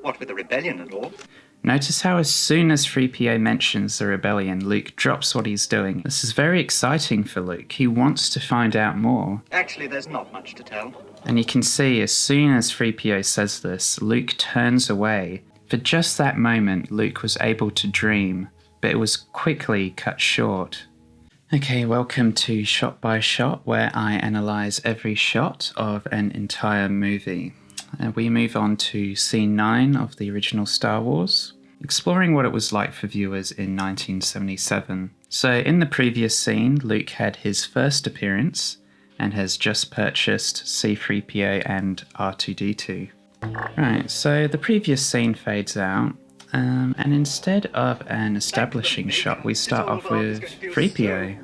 What with the rebellion and all. Notice how as soon as 3PO mentions the rebellion, Luke drops what he's doing. This is very exciting for Luke. He wants to find out more. Actually, there's not much to tell. And you can see as soon as 3PO says this, Luke turns away. For just that moment, Luke was able to dream, but it was quickly cut short. Okay, welcome to Shot by Shot, where I analyse every shot of an entire movie. We move on to Scene 9 of the original Star Wars, exploring what it was like for viewers in 1977. So in the previous scene, Luke had his first appearance and has just purchased C-3PO and R2-D2. Right, so the previous scene fades out, and instead of an establishing shot, we start off with 3PO.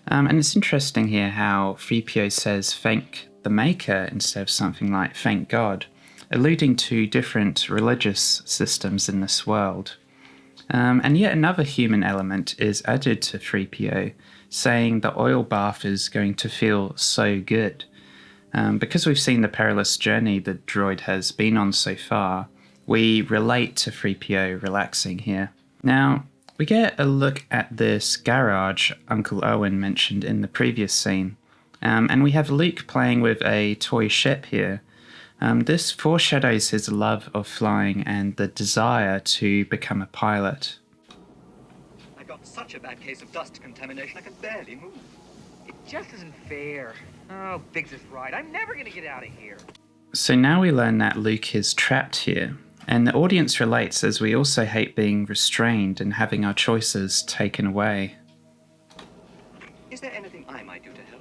And it's interesting here how 3PO says thank the Maker instead of something like thank God, alluding to different religious systems in this world. And yet another human element is added to 3PO, saying the oil bath is going to feel so good. Because we've seen the perilous journey the droid has been on so far, we relate to 3PO relaxing here. Now, we get a look at this garage Uncle Owen mentioned in the previous scene. And we have Luke playing with a toy ship here. This foreshadows his love of flying and the desire to become a pilot. I got such a bad case of dust contamination I can barely move. It just isn't fair. Oh, Biggs is right. I'm never gonna get out of here. So now we learn that Luke is trapped here. And the audience relates as we also hate being restrained and having our choices taken away. Is there anything I might do to help?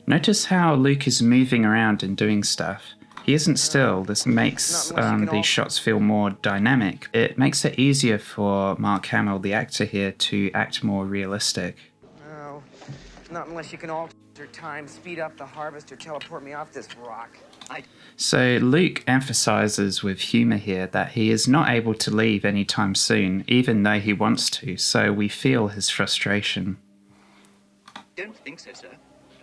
Notice how Luke is moving around and doing stuff. He isn't still. This makes these shots feel more dynamic. It makes it easier for Mark Hamill, the actor here, to act more realistic. No, not unless you can alter time, speed up the harvest, or teleport me off this rock. So Luke emphasizes with humor here that he is not able to leave anytime soon, even though he wants to, so we feel his frustration. Don't think so, sir.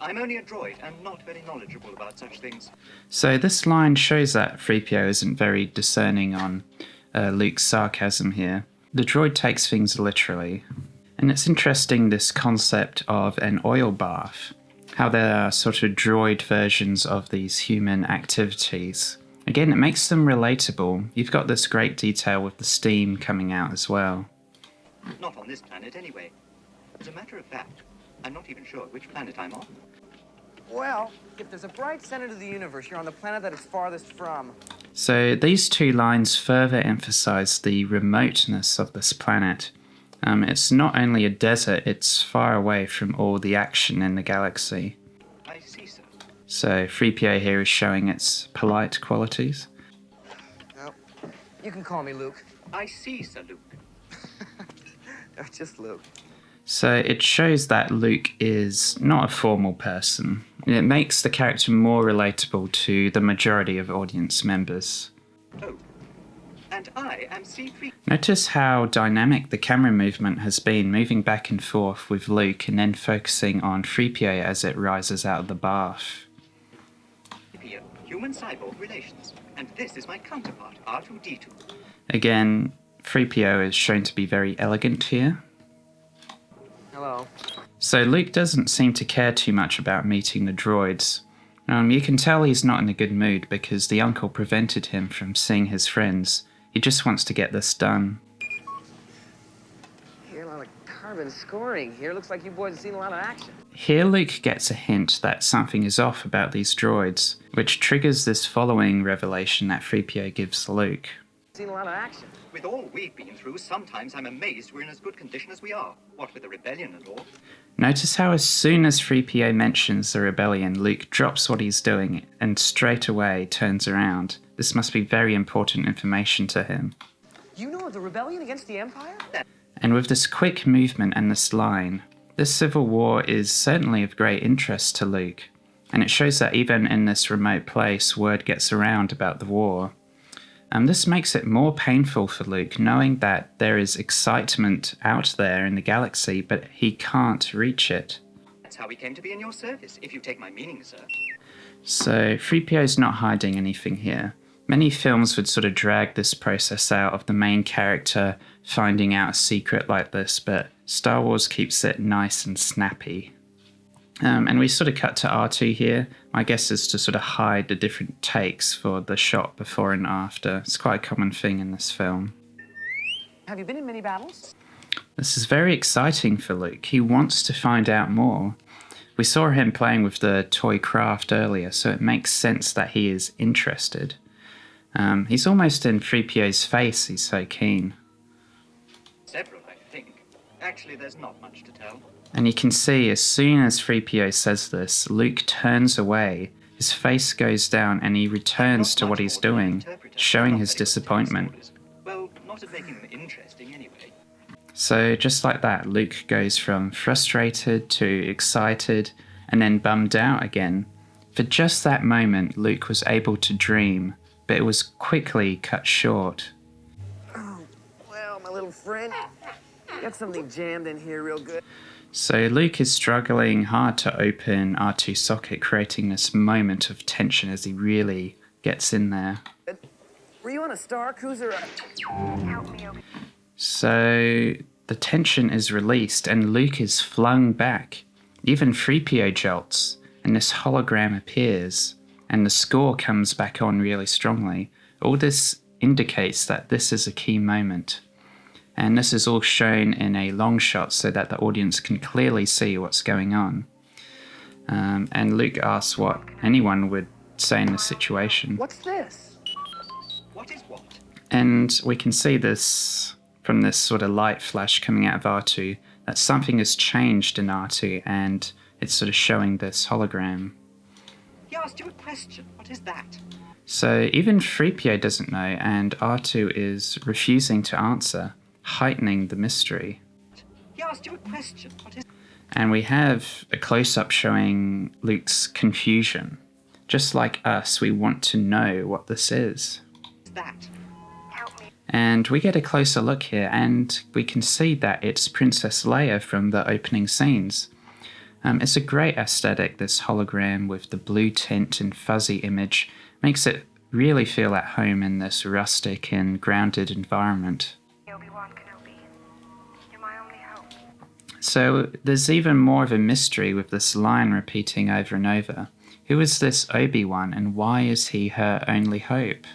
I'm only a droid and not very knowledgeable about such things. So this line shows that 3PO isn't very discerning on Luke's sarcasm here. The droid takes things literally. And it's interesting, this concept of an oil bath, how there are sort of droid versions of these human activities. Again, it makes them relatable. You've got this great detail with the steam coming out as well. Not on this planet anyway. As a matter of fact, I'm not even sure which planet I'm on. Well, if there's a bright center to the universe, you're on the planet that it's farthest from. So these two lines further emphasize the remoteness of this planet. It's not only a desert, it's far away from all the action in the galaxy. I see, sir. So 3PO here is showing its polite qualities. No, you can call me Luke. I see, Sir Luke. No, just Luke. So it shows that Luke is not a formal person. It makes the character more relatable to the majority of audience members. Oh, and I am C3. Notice how dynamic the camera movement has been, moving back and forth with Luke and then focusing on 3PO as it rises out of the bath. Human-cyborg relations, and this is my counterpart, R2-D2. Again, 3PO is shown to be very elegant here. Hello. So Luke doesn't seem to care too much about meeting the droids. You can tell he's not in a good mood because the uncle prevented him from seeing his friends. He just wants to get this done. Hear a lot of carbon scoring here. Looks like you boys have seen a lot of action. Here Luke gets a hint that something is off about these droids, which triggers this following revelation that 3PO gives Luke. Seen a lot of action. With all we've been through, sometimes I'm amazed we're in as good condition as we are. What with the rebellion and all. Notice how as soon as 3PO mentions the rebellion, Luke drops what he's doing and straight away turns around. This must be very important information to him. You know of the rebellion against the Empire? And with this quick movement and this line, this civil war is certainly of great interest to Luke. And it shows that even in this remote place, word gets around about the war. And this makes it more painful for Luke, knowing that there is excitement out there in the galaxy, but he can't reach it. That's how we came to be in your service, if you take my meaning, sir. So 3PO's not hiding anything here. Many films would sort of drag this process out of the main character finding out a secret like this, but Star Wars keeps it nice and snappy. And we sort of cut to R2 here. My guess is to sort of hide the different takes for the shot before and after. It's quite a common thing in this film. Have you been in many battles? This is very exciting for Luke. He wants to find out more. We saw him playing with the toy craft earlier, so it makes sense that he is interested. He's almost in 3PO's face, he's so keen. Several, I think. Actually, there's not much to tell. And you can see as soon as 3PO says this, Luke turns away, his face goes down, and he returns to what he's doing, showing his disappointment. Well, not at making them interesting anyway. So just like that, Luke goes from frustrated to excited and then bummed out again. For just that moment, Luke was able to dream, but it was quickly cut short. Oh, well, my little friend. Got something jammed in here real good. So Luke is struggling hard to open R2's socket, creating this moment of tension as he really gets in there. Were you on a Star Cruiser? Help me, Obi. So the tension is released and Luke is flung back. Even 3PO jolts, and this hologram appears, and the score comes back on really strongly. All this indicates that this is a key moment. And this is all shown in a long shot so that the audience can clearly see what's going on. And Luke asks what anyone would say in this situation. What's this? What is what? And we can see this from this sort of light flash coming out of R2, that something has changed in R2 and it's sort of showing this hologram. He asked you a question. What is that? So even 3PO doesn't know and R2 is refusing to answer, heightening the mystery. He asked you a question. What is And we have a close-up showing Luke's confusion. Just like us, we want to know what this is. that? Help me. And we get a closer look here, and we can see that it's Princess Leia from the opening scenes. It's a great aesthetic, this hologram with the blue tint and fuzzy image. Makes it really feel at home in this rustic and grounded environment. Obi-Wan Kenobi, you're my only hope. So there's even more of a mystery with this line repeating over and over. Who is this Obi-Wan and why is he her only hope?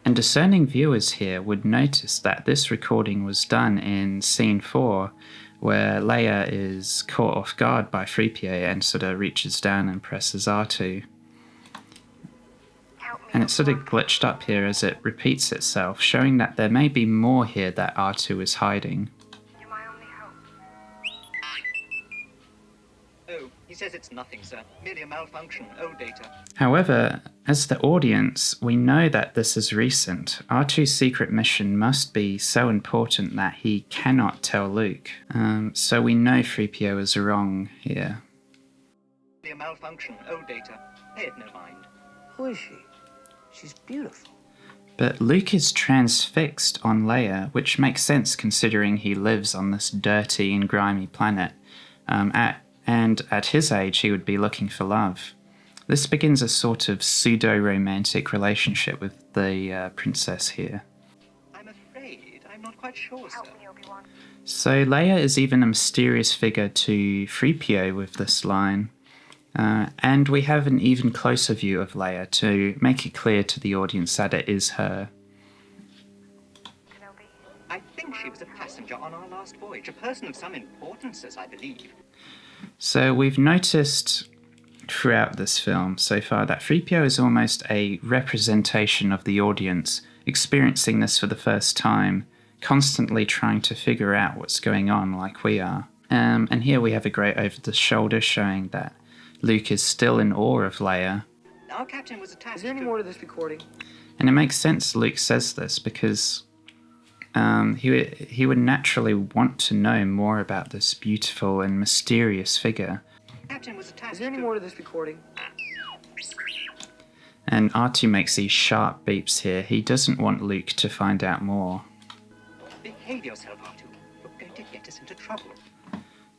And discerning viewers here would notice that this recording was done in scene 4, where Leia is caught off guard by 3PO and sort of reaches down and presses R2. And it's sort of glitched up here as it repeats itself, showing that there may be more here that R2 is hiding. You're my only hope. Oh, he says it's nothing, sir. Merely a malfunction. Old data. However, as the audience, we know that this is recent. R2's secret mission must be so important that he cannot tell Luke. So we know 3PO is wrong here. Merely a malfunction. Old data. Pay it no mind. Who is she? She's beautiful. But Luke is transfixed on Leia, which makes sense considering he lives on this dirty and grimy planet. And at his age, he would be looking for love. This begins a sort of pseudo-romantic relationship with the princess here. I'm afraid I'm not quite sure, sir. Help me, Obi-Wan. So Leia is even a mysterious figure to 3PO with this line. And we have an even closer view of Leia to make it clear to the audience that it is her. Kenobi. I think she was a passenger on our last voyage, a person of some importance, as I believe. So we've noticed throughout this film so far that 3PO is almost a representation of the audience, experiencing this for the first time, constantly trying to figure out what's going on like we are. And here we have a great over-the-shoulder showing that Luke is still in awe of Leia. Our captain was attached Is there any to... more to this recording? And it makes sense Luke says this because he would naturally want to know more about this beautiful and mysterious figure. Captain was attached Is there any to... more to this recording? And R2 makes these sharp beeps here. He doesn't want Luke to find out more. Behave yourself, R2. You're going to get us into trouble.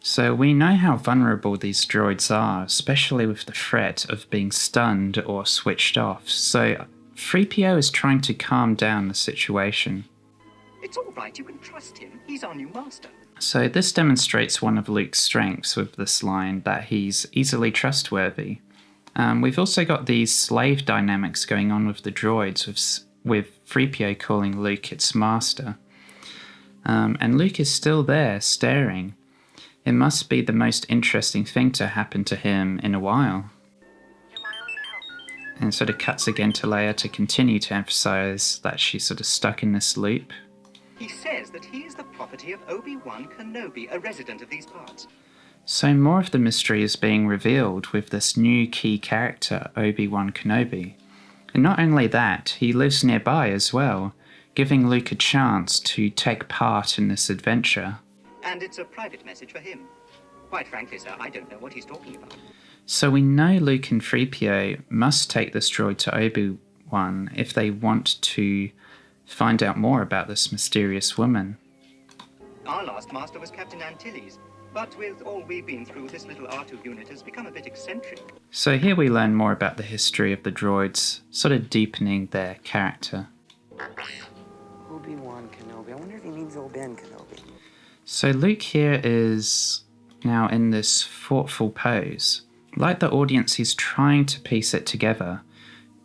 So we know how vulnerable these droids are, especially with the threat of being stunned or switched off. So 3PO is trying to calm down the situation. It's all right, you can trust him. He's our new master. So this demonstrates one of Luke's strengths with this line, that he's easily trustworthy. We've also got these slave dynamics going on with the droids, with 3PO calling Luke its master. And Luke is still there, staring. It must be the most interesting thing to happen to him in a while. You're my only hope. And sort of cuts again to Leia to continue to emphasize that she's sort of stuck in this loop. He says that he is the property of Obi-Wan Kenobi, a resident of these parts. So more of the mystery is being revealed with this new key character, Obi-Wan Kenobi. And not only that, he lives nearby as well, giving Luke a chance to take part in this adventure. And it's a private message for him. Quite frankly, sir, I don't know what he's talking about. So we know Luke and 3PO must take this droid to Obi-Wan if they want to find out more about this mysterious woman. Our last master was Captain Antilles, but with all we've been through, this little R2 unit has become a bit eccentric. So here we learn more about the history of the droids, sort of deepening their character. Obi-Wan Kenobi. I wonder if he means old Ben Kenobi. So Luke here is now in this thoughtful pose. Like the audience, he's trying to piece it together,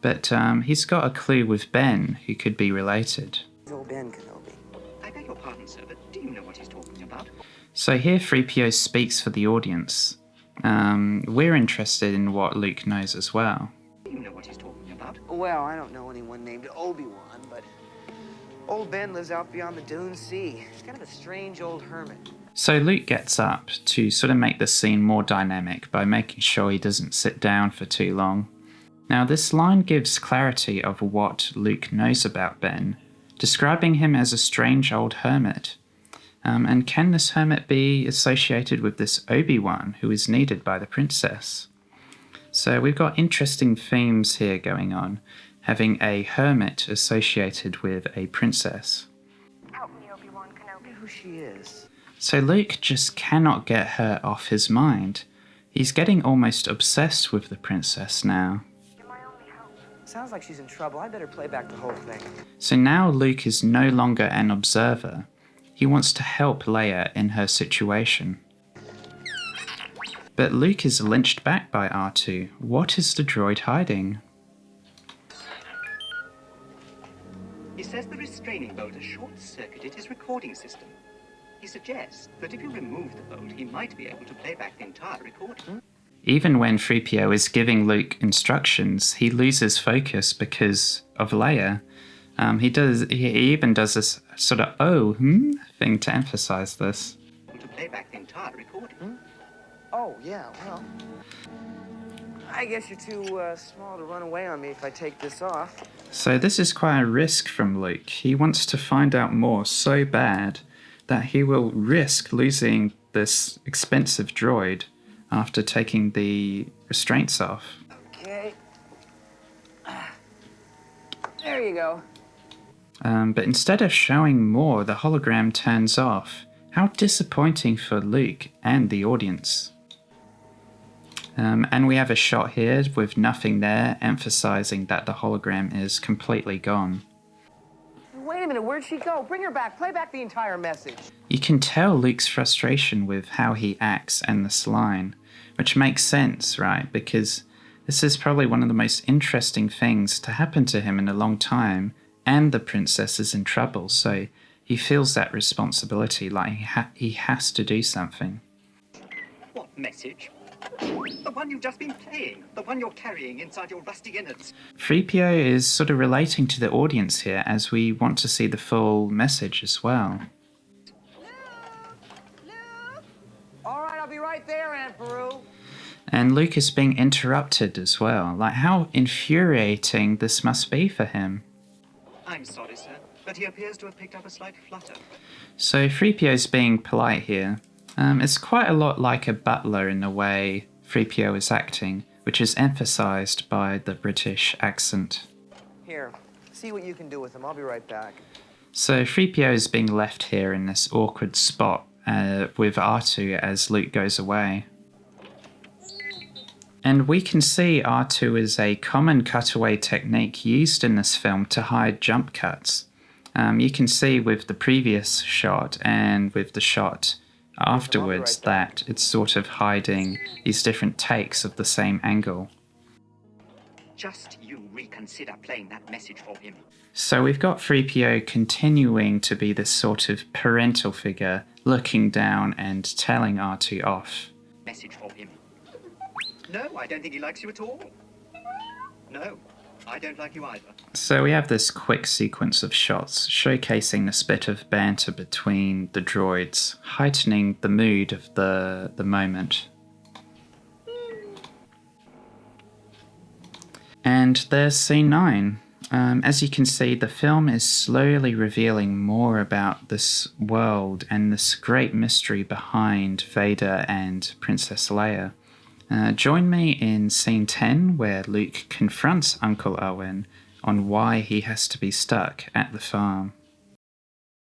but he's got a clue with Ben, who could be related. Old Ben Kenobi. I beg your pardon, sir, but do you know what he's talking about? So here 3PO speaks for the audience. We're interested in what Luke knows as well. Do you know what he's talking about? Well, I don't know anyone named Obi-Wan, but old Ben lives out beyond the Dune Sea. He's kind of a strange old hermit. So Luke gets up to sort of make the scene more dynamic by making sure he doesn't sit down for too long. Now this line gives clarity of what Luke knows about Ben, describing him as a strange old hermit. And can this hermit be associated with this Obi-Wan who is needed by the princess? So we've got interesting themes here going on, having a hermit associated with a princess. Help me, Obi-Wan I wonder Kenobi. who she is. So Luke just cannot get her off his mind. He's getting almost obsessed with the princess now. You're my only hope. Sounds like she's in trouble. I better play back the whole thing. So now Luke is no longer an observer. He wants to help Leia in her situation. But Luke is lynched back by R2. What is the droid hiding? He says the restraining bolt has short-circuited his recording system. He suggests that if you remove the bolt, he might be able to play back the entire recording. Even when 3PO is giving Luke instructions, he loses focus because of Leia. He even does this sort of thing to emphasize this. To play back the entire recording. Oh, yeah, well. I guess you're too small to run away on me if I take this off. So this is quite a risk from Luke. He wants to find out more so bad that he will risk losing this expensive droid after taking the restraints off. Okay. There you go. But instead of showing more, the hologram turns off. How disappointing for Luke and the audience. And we have a shot here with nothing there, emphasizing that the hologram is completely gone. Wait a minute, where'd she go? Bring her back. Play back the entire message. You can tell Luke's frustration with how he acts and this line, which makes sense, right? Because this is probably one of the most interesting things to happen to him in a long time, and the princess is in trouble, so he feels that responsibility, like he has to do something. What message? The one you've just been playing. The one you're carrying inside your rusty innards. 3PO is sort of relating to the audience here, as we want to see the full message as well. All right, I'll be right there, Aunt Peru. And Luke is being interrupted as well. Like, how infuriating this must be for him. I'm sorry, sir, but he appears to have picked up a slight flutter. So 3PO is being polite here. It's quite a lot like a butler in the way 3PO is acting, which is emphasized by the British accent. Here, see what you can do with him. I'll be right back. So 3PO is being left here in this awkward spot with R2 as Luke goes away. And we can see R2 is a common cutaway technique used in this film to hide jump cuts. You can see with the previous shot and with the shot afterwards that it's sort of hiding these different takes of the same angle. Just you reconsider playing that message for him. So we've got 3PO continuing to be this sort of parental figure, looking down and telling R2 off. Message for him. No, I don't think he likes you at all. No, I don't like you either. So we have this quick sequence of shots showcasing this bit of banter between the droids, heightening the mood of the moment. And there's scene 9. As you can see, the film is slowly revealing more about this world and this great mystery behind Vader and Princess Leia. Join me in scene 10, where Luke confronts Uncle Owen on why he has to be stuck at the farm.